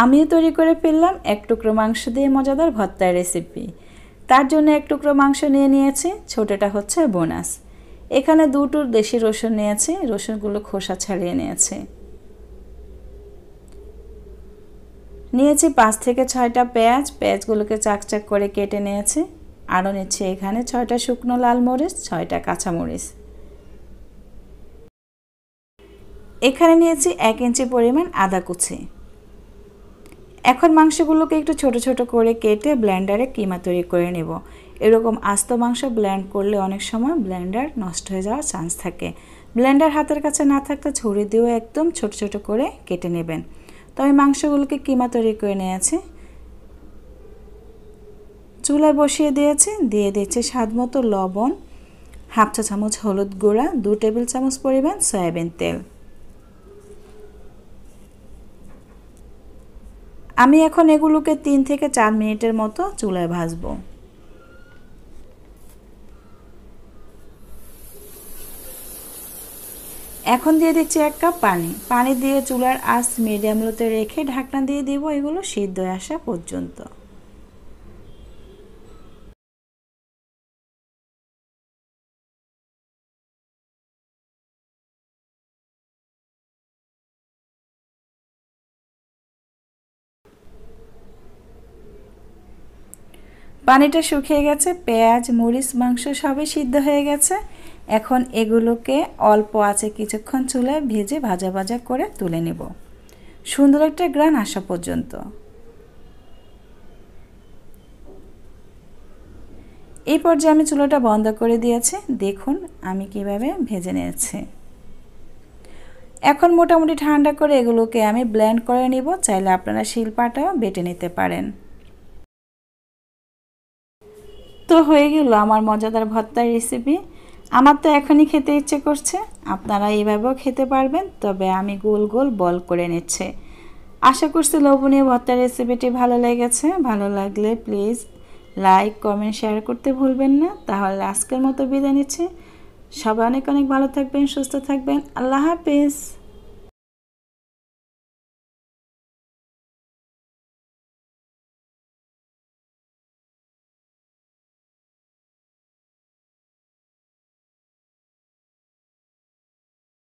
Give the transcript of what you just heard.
আমিও তৈরি করে ফেললাম এক টুকরো মাংস দিয়ে মজাদার ভর্তার রেসিপি। তার জন্য এক টুকরো মাংস নিয়ে নিয়েছি, ছোটটা হচ্ছে বোনাস। এখানে দুটো দেশি রসুন নিয়েছি, রসুনগুলো খোসা ছাড়িয়ে নিয়েছি। নিয়েছি 5 থেকে 6টা পেঁয়াজ, পেঁয়াজগুলোকে চাকচাক করে কেটে নিয়েছি। আরও নিচ্ছি এখানে 6টা শুকনো লাল মরিচ, 6টা কাঁচামরিচ। এখানে নিয়েছি 1 ইঞ্চি পরিমাণ আদা কুচি। এখন মাংসগুলোকে একটু ছোট ছোট করে কেটে ব্লেন্ডারে কিমা তৈরি করে নেব। এরকম আস্ত মাংস ব্লেন্ড করলে অনেক সময় ব্লেন্ডার নষ্ট হয়ে যাওয়ার চান্স থাকে। ব্লেন্ডার হাতের কাছে না থাকলে ছুরি দিয়েও একদম ছোট ছোট করে কেটে নেবেন। তো আমি মাংসগুলোকে কিমা তৈরি করে নিয়েছি। চুলায় বসিয়ে দিয়েছি, দিয়ে দিচ্ছি স্বাদমতো লবণ, হাফ চা চামচ হলুদ গুঁড়া, 2 টেবিল চামচ পরিমাণ সয়াবিন তেল। আমি এখন এগুলোকে 3 থেকে 4 মিনিটের মতো চুলায় ভাজবো। এখন দিয়ে দিচ্ছি 1 কাপ পানি। পানি দিয়ে চুলার আঁচ মিডিয়াম লোতে রেখে ঢাকনা দিয়ে দিব এগুলো সিদ্ধ হয়ে আসা পর্যন্ত। পানিটা শুকিয়ে গেছে, পেঁয়াজ মরিচ মাংস সবই সিদ্ধ হয়ে গেছে। এখন এগুলোকে অল্প আঁচে কিছুক্ষণ চুলায় ভেজে ভাজা ভাজা করে তুলে নেব, সুন্দর একটা গ্রান আসা পর্যন্ত। এই পর্যায়ে আমি চুলাটা বন্ধ করে দিয়েছি। দেখুন আমি কিভাবে ভেজে নিয়েছি। এখন মোটামুটি ঠান্ডা করে এগুলোকে আমি ব্লেন্ড করে নিব। চাইলে আপনারা শিলপাটাও বেটে নিতে পারেন। তো হয়ে গেল আমার মজাদার ভর্তার রেসিপি। আমার তো এখনই খেতে ইচ্ছে করছে, আপনারা এইভাবেও খেতে পারবেন। তবে আমি গোল গোল বল করে নিচ্ছি। আশা করছি লোভনীয় ভর্তার রেসিপিটি ভালো লেগেছে। ভালো লাগলে প্লিজ লাইক কমেন্ট শেয়ার করতে ভুলবেন না। তাহলে আজকের মতো বিদায় নিচ্ছি। সবাই অনেক অনেক ভালো থাকবেন, সুস্থ থাকবেন। আল্লাহ হাফেজ।